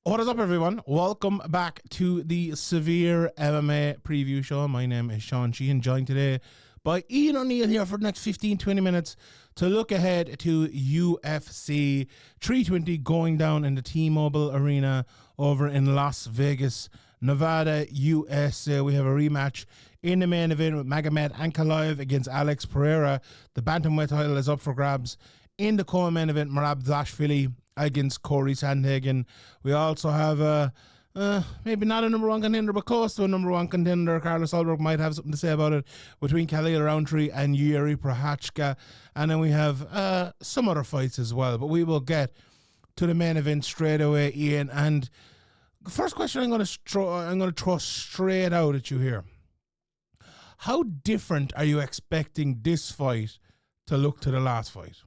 What is up, everyone? Welcome back to the Severe MMA preview show. My name is Sean Sheehan, joined today by Ian O'Neill here for the next 15-20 minutes to look ahead to UFC 320 going down in the T-Mobile Arena over in Las Vegas, Nevada, USA. We have a rematch in the main event with Magomed Ankalaev against Alex Pereira. The bantamweight title is up for grabs. In the co-main event, Merab Dvalishvili against Corey Sandhagen. We also have maybe not a number one contender, but close to a number one contender. Carlos Ulberg might have something to say about it, between Khalil Roundtree and Yuri Prochazka. And then we have some other fights as well. But we will get to the main event straight away, Ian. And the first question I'm going to throw straight out at you here. How different are you expecting this fight to look to the last fight?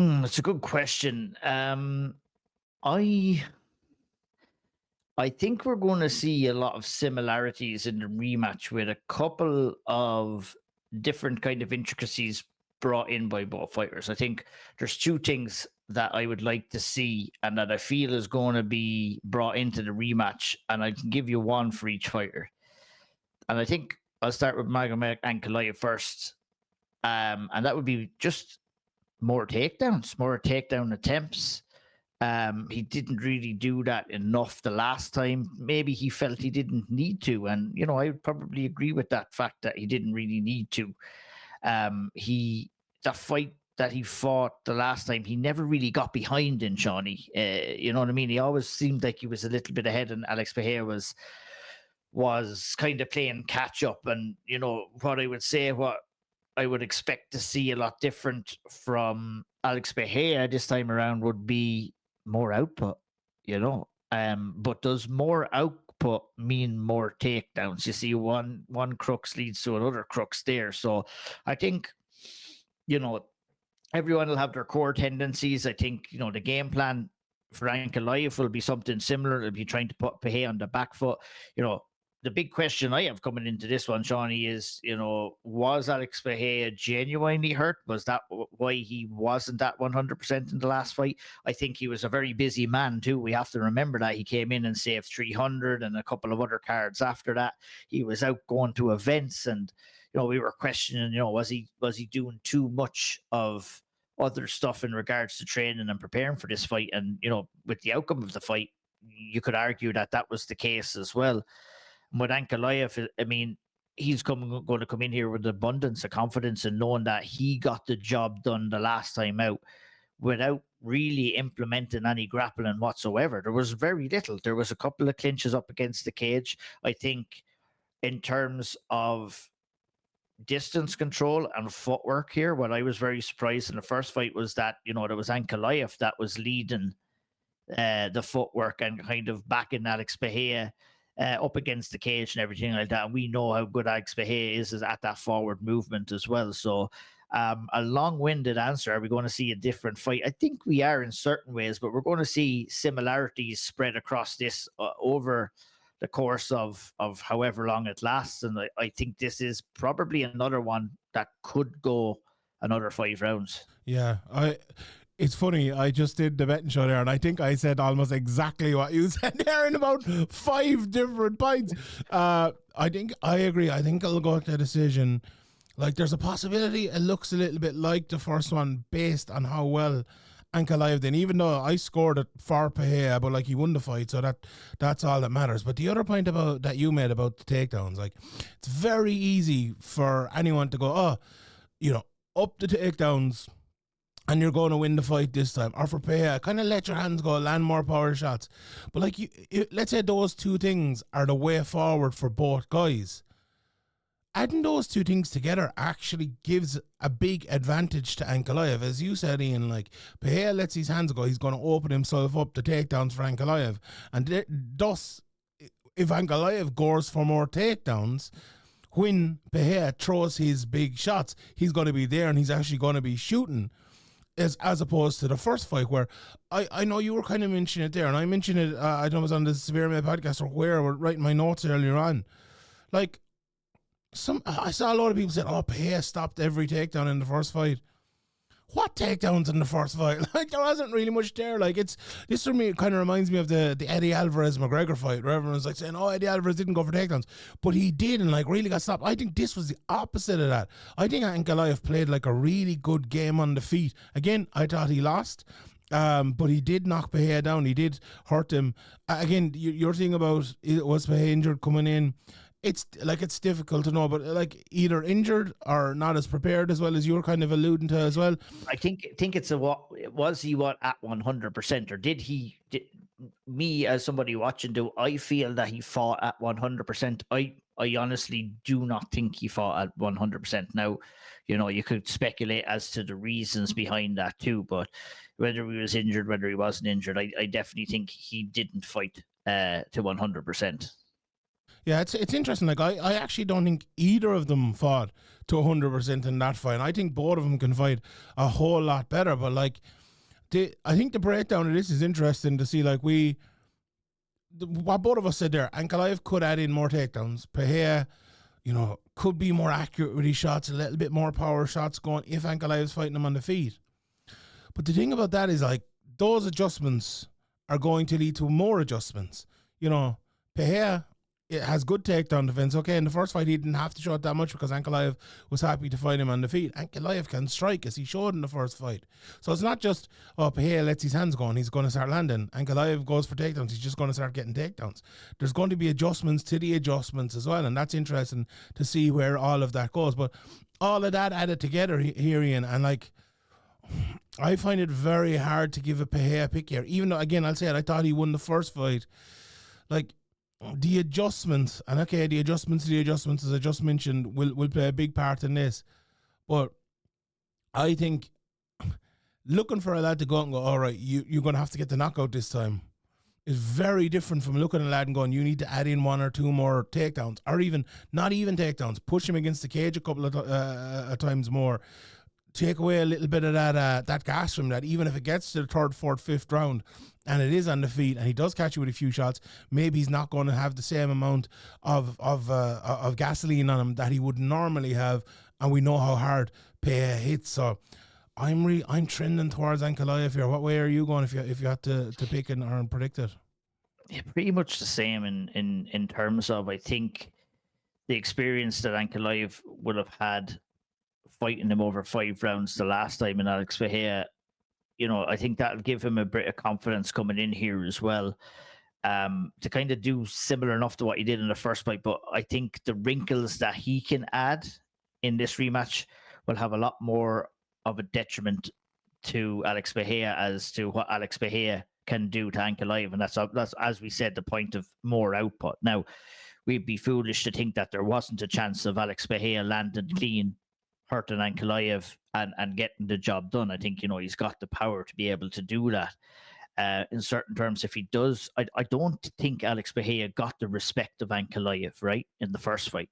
It's a good question. I think we're going to see a lot of similarities in the rematch, with a couple of different kind of intricacies brought in by both fighters. I think there's two things that I would like to see and that I feel is going to be brought into the rematch, and I can give you one for each fighter. And I think I'll start with Magomed Ankalaev first, and that would be just more takedowns, more takedown attempts. He didn't really do that enough the last time. Maybe he felt he didn't need to. And, you know, I would probably agree with that fact that he didn't really need to. That fight that he fought the last time, he never really got behind in Shawnee. You know what I mean? He always seemed like he was a little bit ahead, and Alex Pereira was kind of playing catch up. And, you know, what I would expect to see a lot different from Alex Pereira this time around would be more output, you know. But does more output mean more takedowns? You see, one crux leads to another crux there. So I think, you know, everyone will have their core tendencies. I think, you know, the game plan for Ankalaev will be something similar. It'll be trying to put Pereira on the back foot. You know, the big question I have coming into this one, Shawnee, is, you know, was Alex Pereira genuinely hurt? Was that why he wasn't at 100% in the last fight? I think he was a very busy man too. We have to remember that he came in and saved 300 and a couple of other cards after that. He was out going to events, and, you know, we were questioning, you know, was he doing too much of other stuff in regards to training and preparing for this fight? And, you know, with the outcome of the fight, you could argue that that was the case as well. With Ankalaev, I mean, he's going to come in here with abundance of confidence and knowing that he got the job done the last time out without really implementing any grappling whatsoever. There was very little. There was a couple of clinches up against the cage. I think in terms of distance control and footwork here, what I was very surprised in the first fight was that, you know, there was Ankalaev that was leading the footwork and kind of backing Alex Pereira up against the cage and everything like that. And we know how good Alex Pereira is at that forward movement as well. So a long-winded answer. Are we going to see a different fight? I think we are in certain ways, but we're going to see similarities spread across this over the course of however long it lasts. And I think this is probably another one that could go another 5 rounds. Yeah, it's funny, I just did the betting show there, and I think I said almost exactly what you said there in about 5 different points. I think I agree. I think it'll go to a decision. Like, there's a possibility it looks a little bit like the first one based on how well Ankalaev did, even though I scored it for Pereira, but like, he won the fight, so that's all that matters. But the other point about that you made about the takedowns, like, it's very easy for anyone to go, oh, you know, up the takedowns and you're going to win the fight this time. Or for Pereira, kind of let your hands go, land more power shots. But like, let's say those two things are the way forward for both guys. Adding those two things together actually gives a big advantage to Ankalaev. As you said, Ian, like, Pereira lets his hands go, he's going to open himself up to takedowns for Ankalaev. And thus, if Ankalaev goes for more takedowns, when Pereira throws his big shots, he's going to be there and he's actually going to be shooting. As opposed to the first fight, where I know you were kind of mentioning it there, and I mentioned it, I don't know, it was on the SevereMMA podcast or where I was writing my notes earlier on. Like, I saw a lot of people saying, oh, Pereira stopped every takedown in the first fight. what takedowns in the first fight? Like, there wasn't really much there. Like, this for me kind of reminds me of the Eddie Alvarez McGregor fight, where everyone's like saying, "Oh, Eddie Alvarez didn't go for takedowns," but he did, and like really got stopped. I think this was the opposite of that. I think Ankalaev played like a really good game on the feet. Again, I thought he lost. But he did knock Pereira down. He did hurt him. Again, your thing about was Pereira injured coming in. It's difficult to know, but like either injured or not as prepared as well as you're kind of alluding to as well. I think it's was he at 100%, or did he? Me as somebody watching, do I feel that he fought at 100%? I honestly do not think he fought at 100%. Now, you could speculate as to the reasons behind that too, but whether he was injured, whether he wasn't injured, I definitely think he didn't fight to 100%. Yeah, it's interesting. Like, I actually don't think either of them fought to 100% in that fight. I think both of them can fight a whole lot better. But like, I think the breakdown of this is interesting to see. Like, what both of us said there, Ankalaev could add in more takedowns. Pereira, could be more accurate with his shots, a little bit more power shots going if Ankalaev's fighting him on the feet. But the thing about that is, like, those adjustments are going to lead to more adjustments. Pereira, it has good takedown defense. Okay, in the first fight, he didn't have to show it that much because Ankalaev was happy to fight him on the feet. Ankalaev can strike, as he showed in the first fight. So it's not just, Pereira lets his hands go and he's going to start landing. Ankalaev goes for takedowns. He's just going to start getting takedowns. There's going to be adjustments to the adjustments as well, and that's interesting to see where all of that goes. But all of that added together here, Ian, and like, I find it very hard to give a Pereira pick here. Even though, again, I'll say it, I thought he won the first fight. Like, the adjustments, and okay, the adjustments, as I just mentioned, will play a big part in this. But I think looking for a lad to go out and go, all right, you're going to have to get the knockout this time, is very different from looking at a lad and going, you need to add in one or two more takedowns, or even not even takedowns, push him against the cage a couple of times more. Take away a little bit of that gas from that, even if it gets to the third, fourth, fifth round and it is on the feet and he does catch you with a few shots, maybe he's not going to have the same amount of gasoline on him that he would normally have, and we know how hard Pereira hits. So I'm trending towards Ankalaev here. What way are you going if you had to pick or predict it? Yeah, pretty much the same in terms of, I think, the experience that Ankalaev would have had fighting him over 5 rounds the last time in Alex Pereira. I think that'll give him a bit of confidence coming in here as well, to kind of do similar enough to what he did in the first fight. But I think the wrinkles that he can add in this rematch will have a lot more of a detriment to Alex Pereira as to what Alex Pereira can do to Ankalaev. And that's, as we said, the point of more output. Now, we'd be foolish to think that there wasn't a chance of Alex Pereira landing clean, hurting Ankalaev and getting the job done. I think, he's got the power to be able to do that. In certain terms, if he does, I don't think Alex Pereira got the respect of Ankalaev, right, in the first fight.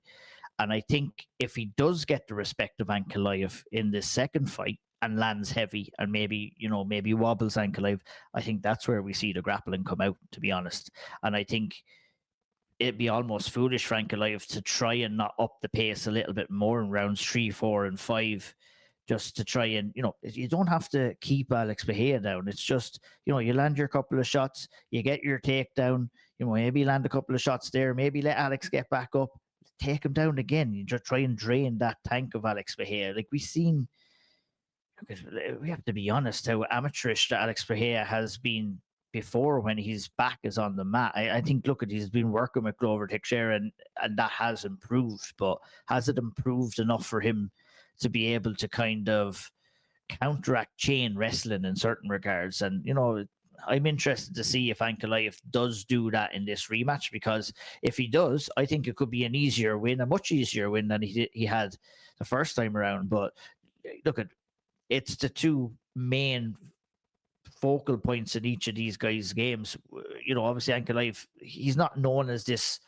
And I think if he does get the respect of Ankalaev in this second fight and lands heavy and maybe wobbles Ankalaev, I think that's where we see the grappling come out, to be honest. And I think it'd be almost foolish for Ankalaev to try and not up the pace a little bit more in rounds 3, 4, and 5, just to try and, you don't have to keep Alex Pereira down. It's just, you land your couple of shots, you get your takedown, maybe land a couple of shots there, maybe let Alex get back up, take him down again. You just try and drain that tank of Alex Pereira. Like we've seen, we have to be honest, how amateurish that Alex Pereira has been before when his back is on the mat. I think, he's been working with Glover Teixeira and that has improved, but has it improved enough for him to be able to kind of counteract chain wrestling in certain regards? And, I'm interested to see if Ankalaev does do that in this rematch, because if he does, I think it could be an easier win, a much easier win than he had the first time around. But it's the two main focal points in each of these guys' games. Obviously Ankalaev, he's not known as this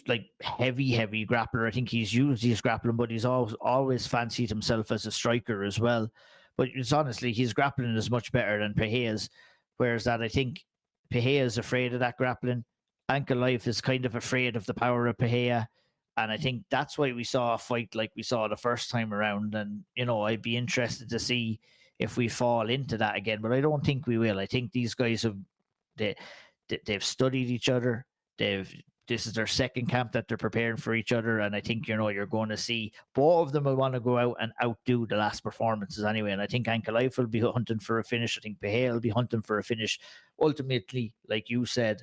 like heavy grappler. I think he's used his grappling, but he's always fancied himself as a striker as well. But it's honestly, his grappling is much better than Pereira's, whereas that I think Pereira is afraid of that grappling. Ankalaev is kind of afraid of the power of Pereira, And I think that's why we saw a fight like we saw the first time around. And, I'd be interested to see if we fall into that again, but I don't think we will. I think these guys they, they've studied each other. This is their second camp that they're preparing for each other. And I think, you're going to see both of them will want to go out and outdo the last performances anyway. And I think Ankalaev will be hunting for a finish. I think Bahia will be hunting for a finish. Ultimately, like you said,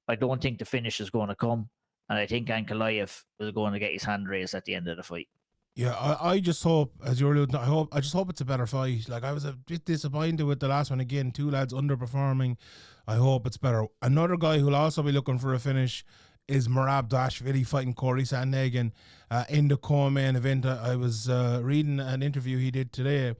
I don't think the finish is going to come. And I think Ankalaev is going to get his hand raised at the end of the fight. Yeah, I just hope, as you're alluding, I just hope it's a better fight. Like, I was a bit disappointed with the last one again. Two lads underperforming. I hope it's better. Another guy who'll also be looking for a finish is Merab Dashvili fighting Corey Sandhagen in the co-main event. I was reading an interview he did today,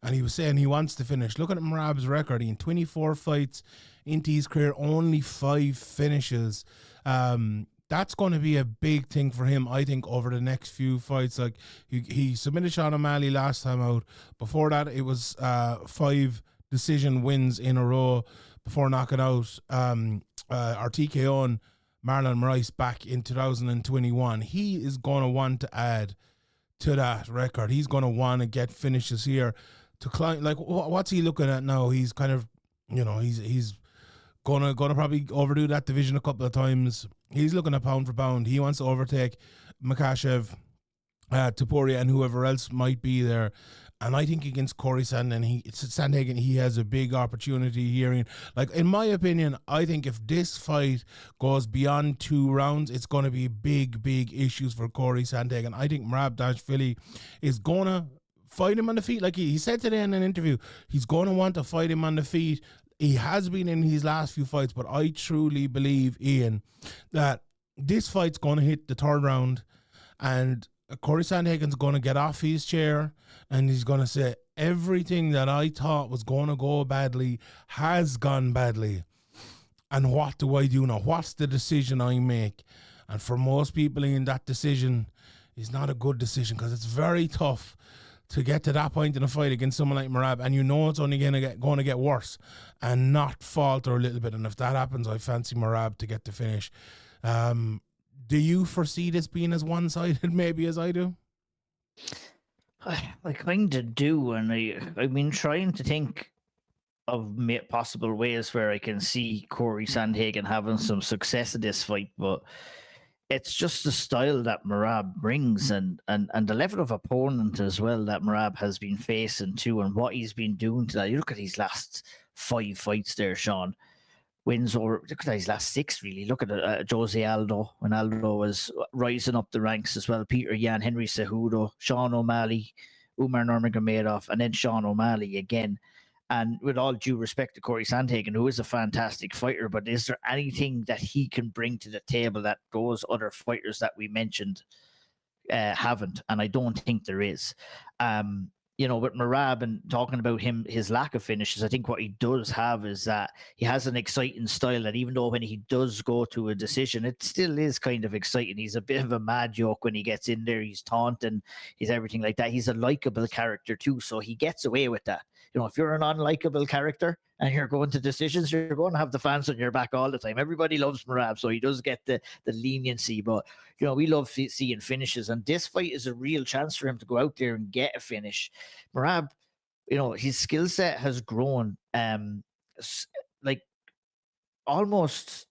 and he was saying he wants to finish. Looking at Merab's record, in 24 fights into his career, only 5 finishes. That's going to be a big thing for him, I think, over the next few fights. Like, he submitted Sean O'Malley last time out. Before that, it was 5 decision wins in a row before knocking out or TKO'ing Marlon Rice back in 2021. He is going to want to add to that record. He's going to want to get finishes here to climb. Like, what's he looking at now? He's kind of, he's gonna probably overdo that division a couple of times. He's looking at pound for pound. He wants to overtake Makhachev, Topuria, and whoever else might be there. And I think against Corey Sandhagen, he has a big opportunity here. Like, in my opinion, I think if this fight goes beyond 2 rounds, it's going to be big, big issues for Corey Sandhagen. I think Merab Dashvili is going to fight him on the feet. Like he said today in an interview, he's going to want to fight him on the feet. He has been in his last few fights, but I truly believe, Ian, that this fight's going to hit the 3rd round, and Corey Sandhagen's going to get off his chair, and he's going to say, everything that I thought was going to go badly has gone badly. And what do I do now? What's the decision I make? And for most people, Ian, that decision is not a good decision, because it's very tough to get to that point in a fight against someone like Merab, and it's only going to get worse and not falter a little bit. And if that happens, I fancy Merab to get the finish. Do you foresee this being as one-sided maybe as I do? I kind of do, and I've been trying to think of possible ways where I can see Corey Sandhagen having some success in this fight, but it's just the style that Merab brings and the level of opponent as well that Merab has been facing too, and what he's been doing to that. You look at his last 5 fights there, Sean. Wins over, look at his last 6, really. Look at Jose Aldo, when Aldo was rising up the ranks as well. Peter Yan, Henry Cejudo, Sean O'Malley, Umar Nurmagomedov, and then Sean O'Malley again. And with all due respect to Corey Sandhagen, who is a fantastic fighter, but is there anything that he can bring to the table that those other fighters that we mentioned haven't? And I don't think there is. With Merab and talking about his lack of finishes, I think what he does have is that he has an exciting style that even though when he does go to a decision, it still is kind of exciting. He's a bit of a mad joke when he gets in there. He's taunting, he's everything like that. He's a likable character too, so he gets away with that. If you're an unlikable character and you're going to decisions, you're going to have the fans on your back all the time. Everybody loves Merab, so he does get the leniency. But, we love seeing finishes. And this fight is a real chance for him to go out there and get a finish. Merab, his skill set has grown almost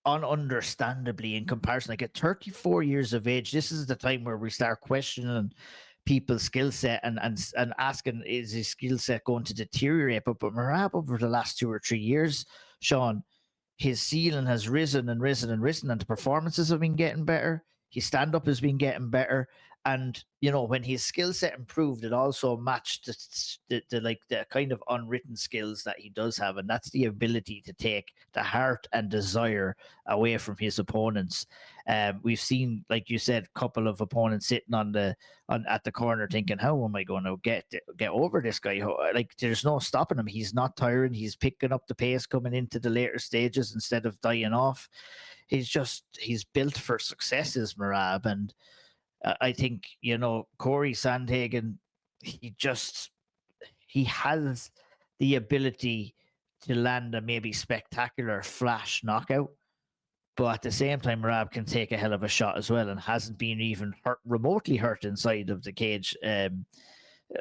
ununderstandably in comparison. Like, at 34 years of age, this is the time where we start questioning people's skill set and asking, is his skill set going to deteriorate? But Merab, over the last 2 or 3 years, Sean, his ceiling has risen and risen and risen, and the performances have been getting better. His stand-up has been getting better. And, when his skill set improved, it also matched the kind of unwritten skills that he does have. And that's the ability to take the heart and desire away from his opponents. We've seen, like you said, a couple of opponents sitting at the corner thinking, how am I going to get over this guy? Like, there's no stopping him. He's not tiring. He's picking up the pace coming into the later stages instead of dying off. He's built for successes, Merab. And I think, Corey Sandhagen, he has the ability to land a maybe spectacular flash knockout, But at the same time, Merab can take a hell of a shot as well, and hasn't been even remotely hurt inside of the cage,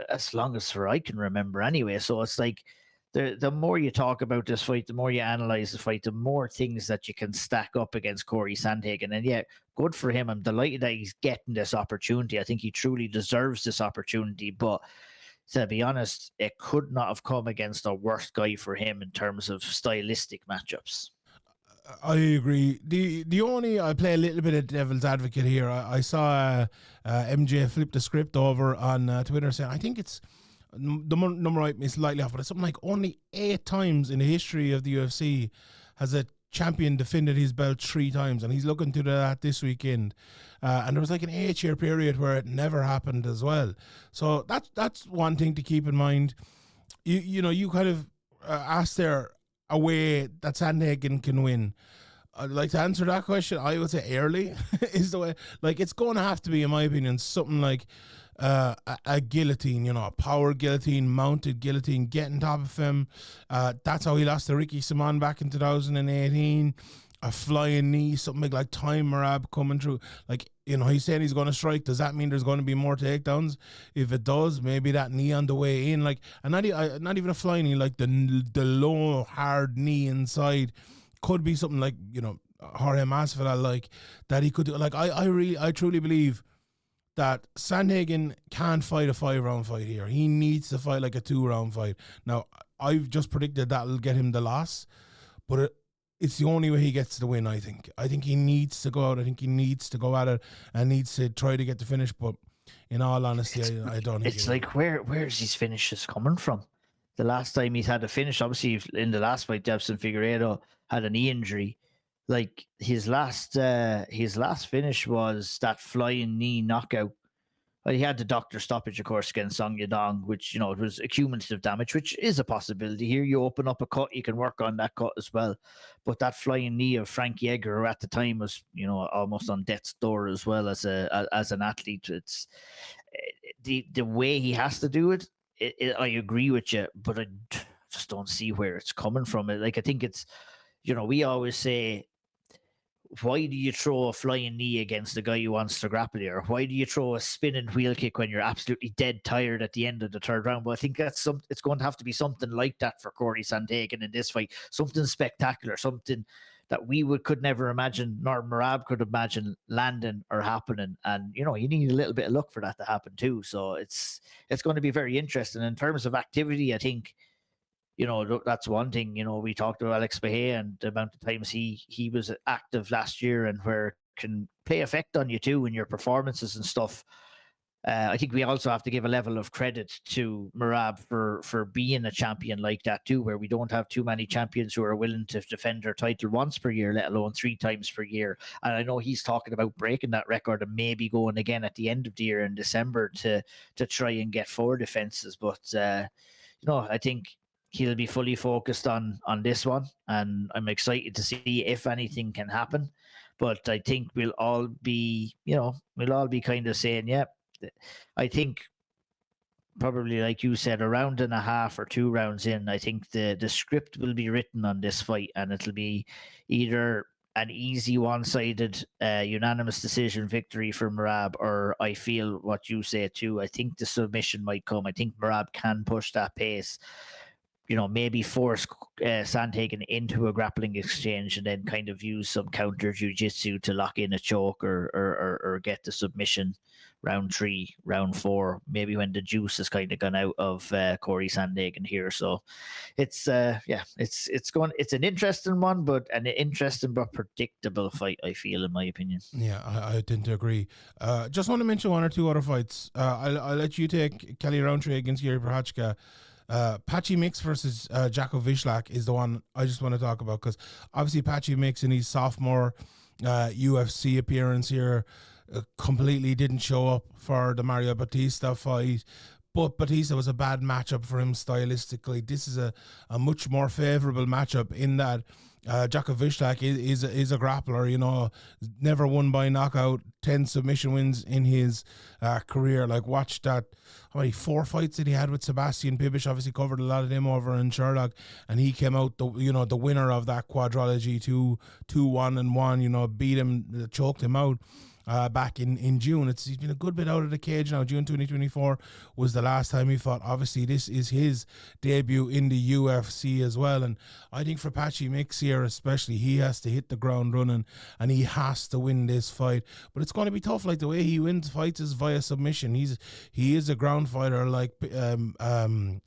as long as I can remember anyway. So it's like, the more you talk about this fight, the more you analyze the fight, the more things that you can stack up against Corey Sandhagen. And yeah, good for him. I'm delighted that he's getting this opportunity. I think he truly deserves this opportunity. But to be honest, it could not have come against a worse guy for him in terms of stylistic matchups. I agree. The only, I play a little bit of devil's advocate here. I saw MJ flip the script over on Twitter saying, I think it's, the number might be slightly off, but it's something like only 8 times in the history of the UFC has a champion defended his belt 3 times, and he's looking to do that this weekend. And there was like an 8-year period where it never happened as well. So that's one thing to keep in mind. You kind of asked there a way that Sandhagen can win. I'd like to answer that question. I would say early is the way. Like, it's going to have to be, in my opinion, something like a guillotine, a power guillotine, mounted guillotine, getting top of him. That's how he lost to Ricky Simon back in 2018. A flying knee, something like Time Merab coming through. Like, he's saying he's going to strike. Does that mean there's going to be more takedowns? If it does, maybe that knee on the way in, like, and not even a flying knee, like the low hard knee inside, could be something like, Jorge Masvidal, like, that he could do. Like, I truly believe that Sandhagen can't fight a 5-round fight here. He needs to fight like a 2-round fight. Now, I've just predicted that'll get him the loss, but it's the only way he gets the win, I think. I think he needs to go out. I think he needs to go at it and needs to try to get the finish. But in all honesty, I don't think it's like, where's his finishes coming from? The last time he's had a finish, obviously in the last fight, Deiveson Figueiredo had a knee injury. Like, his last finish was that flying knee knockout. Well, he had the doctor stoppage, of course, against Song Yadong, which, it was accumulative damage, which is a possibility here. You open up a cut, you can work on that cut as well. But that flying knee of Frank Yeager, who at the time was, almost on death's door as well as an athlete. It's the way he has to do it. I agree with you, but I just don't see where it's coming from. Like, I think it's, we always say, why do you throw a flying knee against the guy who wants to grapple you? Or why do you throw a spinning wheel kick when you're absolutely dead tired at the end of the 3rd round? But I think it's going to have to be something like that for Corey Sandhagen in this fight. Something spectacular, something that we could never imagine, nor Merab could imagine landing or happening. And, you need a little bit of luck for that to happen too. So it's going to be very interesting. In terms of activity, I think, that's one thing. We talked about Alex Bahia and the amount of times he was active last year, and where it can play effect on you too in your performances and stuff. I think we also have to give a level of credit to Merab for being a champion like that too, where we don't have too many champions who are willing to defend their title once per year, let alone 3 times per year. And I know he's talking about breaking that record and maybe going again at the end of the year in December to try and get 4 defenses. But I think he'll be fully focused on this one, and I'm excited to see if anything can happen. But I think we'll all be kind of saying, yeah, I think probably, like you said, a round and a half or 2 rounds in, I think the script will be written on this fight, and it'll be either an easy one-sided unanimous decision victory for Merab, or I feel what you say too. I think the submission might come. I think Merab can push that pace, maybe force Sandhagen into a grappling exchange and then kind of use some counter jiu-jitsu to lock in a choke or get the submission round 3, round 4, maybe when the juice has kind of gone out of Corey Sandhagen here. So it's an interesting one, but an interesting but predictable fight, I feel, in my opinion. Yeah, I tend to agree. Just want to mention 1 or 2 other fights. I'll let you take Kelly Roundtree against Gary Prochazka. Patchy Mix versus Jacko Vishlak is the one I just want to talk about, because obviously Patchy Mix in his sophomore UFC appearance here completely didn't show up for the Mario Batista fight. but Batista was a bad matchup for him stylistically. This is a much more favourable matchup in that Djokovic is a grappler, you know, never won by knockout, 10 submission wins in his career. Like, watch that. How many 4 fights that he had with Sebastian Pibic? Obviously covered a lot of them over in Sherlock, and he came out the winner of that quadrilogy, 2-1-1. You know, beat him, choked him out. Back in June. He's been a good bit out of the cage now. June 2024 was the last time he fought. Obviously, this is his debut in the UFC as well. And I think for Patchy Mix here especially, he has to hit the ground running and he has to win this fight. But it's going to be tough. Like, the way he wins fights is via submission. He is a ground fighter. Like, Vishlak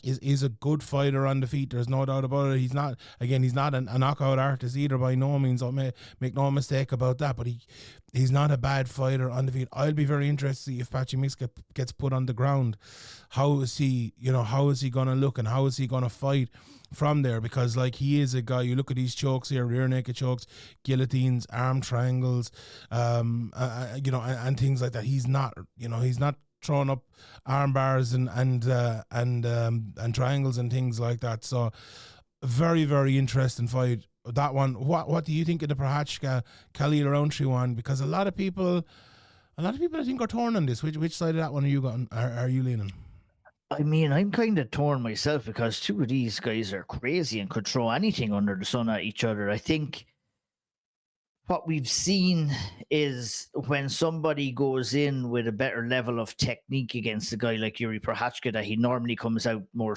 is a good fighter on the feet. There's no doubt about it. He's not a knockout artist either by no means. I'll make no mistake about that. But he's not a bad fighter on the feet. I'll be very interested to see if Patchy Mix gets put on the ground. How is he going to look and how is he going to fight from there? Because, like, he is a guy, you look at these chokes here, rear naked chokes, guillotines, arm triangles, and things like that. He's not throwing up arm bars and triangles and things like that. So, very, very interesting fight. That one. What do you think of the Prochazka Khalil Rountree one? Because a lot of people I think are torn on this. Which side of that one are you leaning? I mean, I'm kind of torn myself because two of these guys are crazy and could throw anything under the sun at each other. I think what we've seen is when somebody goes in with a better level of technique against a guy like Yuri Prochazka, that he normally comes out more,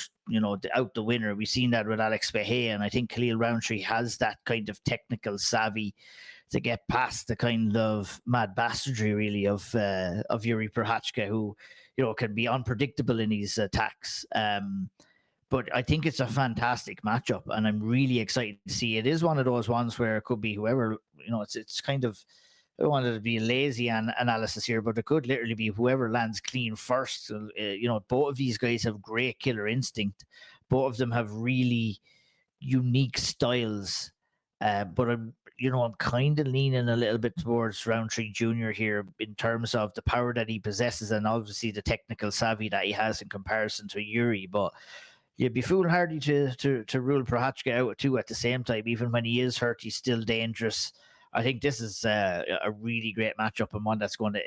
out the winner. We've seen that with Alex Bahia, and I think Khalil Rountree has that kind of technical savvy to get past the kind of mad bastardry, really, of Yuri Prochazka, who, can be unpredictable in his attacks. But I think it's a fantastic matchup, and I'm really excited to see. It is one of those ones where it could be whoever, it's kind of, I don't want it to be a lazy analysis here, but it could literally be whoever lands clean first. Both of these guys have great killer instinct. Both of them have really unique styles. But I'm kind of leaning a little bit towards Rountree Jr. here in terms of the power that he possesses and obviously the technical savvy that he has in comparison to Yuri. But you'd be foolhardy to rule Prochazka out too at the same time. Even when he is hurt, he's still dangerous. I think this is a really great matchup and one that's going to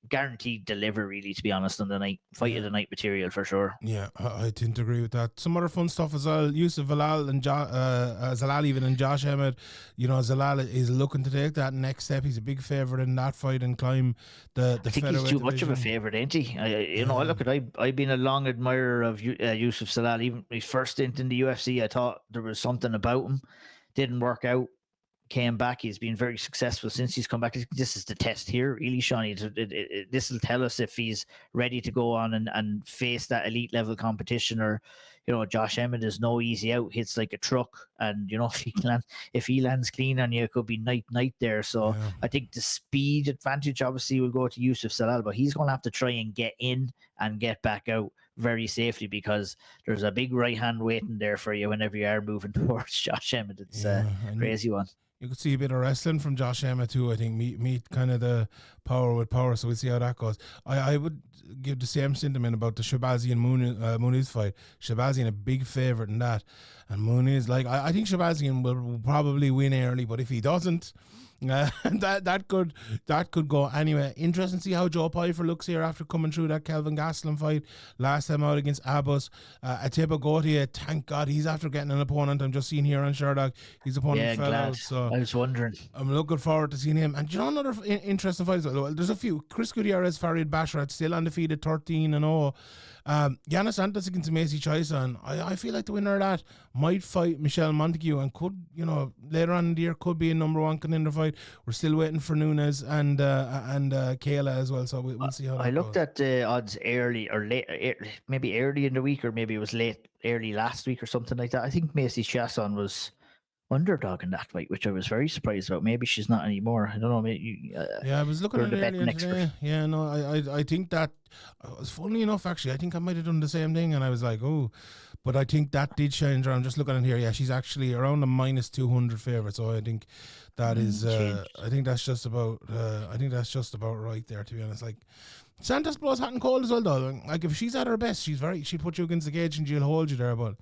guaranteed deliver, really, to be honest, on the night fight of the night material for sure. Yeah, I tend to agree with that. Some other fun stuff as well. Yusuf Zalal and Zalal even and Josh Emmett. Zalal is looking to take that next step. He's a big favourite in that fight and climb the I think he's too much of a favourite, ain't he? I've been a long admirer of Yusuf Zalal. Even his first stint in the UFC, I thought there was something about him. Didn't work out. Came back. He's been very successful since he's come back. This is the test here, really, Shawnee. This will tell us if he's ready to go on and face that elite level competition, or Josh Emmett is no easy out, hits like a truck, and if he lands clean on you, it could be night there. So yeah. I think the speed advantage obviously will go to Yusuf Zalal, but he's going to have to try and get in and get back out very safely, because there's a big right hand waiting there for you whenever you are moving towards Josh Emmett. It's a crazy one. You could see a bit of wrestling from Josh Emmett too. I think meet kind of the power with power. So we'll see how that goes. I would give the same sentiment about the Shahbazyan and Muniz fight. Shahbazyan a big favourite in that, and Muniz, I think Shahbazyan will probably win early, but if he doesn't, that could go anyway. Interesting to see how Joe Pyfer looks here after coming through that Kelvin Gastelum fight last time out against Abbas. Atiba Gauthier, thank God he's after getting an opponent. I'm just seeing here on Sherlock, his opponent fell out. So I was wondering. I'm looking forward to seeing him. And another interesting fight. There's a few. Chris Gutierrez, Farid Basharat still undefeated, 13-0. Yana Santos against Macy Choice, and I feel like the winner of that might fight Michelle Montague and could, later on in the year could be a number one contender fight. We're still waiting for Nunes and Kayla as well, so we'll see how that goes. I looked at the odds early or late, maybe early in the week, or maybe it was early last week or something like that. I think Macy Chasson was underdog in that fight, which I was very surprised about. Maybe she's not anymore. I don't know. Maybe I was looking at it earlier today. Yeah, no, I think that funnily enough, actually, I think I might have done the same thing, and I was like, oh, but I think that did change around. Just looking at here, yeah, she's actually around a minus 200 favorite. So I think that is, I think that's just about right there. To be honest, Santos blows hot and cold as well, though. Like, if she's at her best, she'll put you against the cage and she'll hold you there. But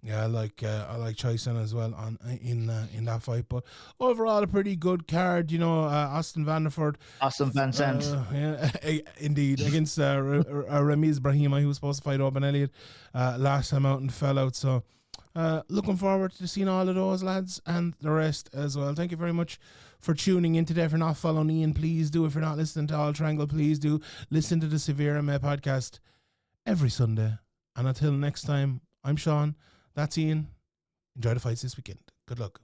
yeah, I like Choi-Sun as well in that fight. But overall, a pretty good card. Austin Vanderford. Austin Van Sant. Yeah, indeed, against Ramiz Brahima, who was supposed to fight Oban Elliott last time out and fell out. So looking forward to seeing all of those lads and the rest as well. Thank you very much for tuning in today. If you're not following Ian, please do. If you're not listening to All Triangle, please do. Listen to the SevereMMA podcast every Sunday. And until next time, I'm Sean. That's Ian. Enjoy the fights this weekend. Good luck.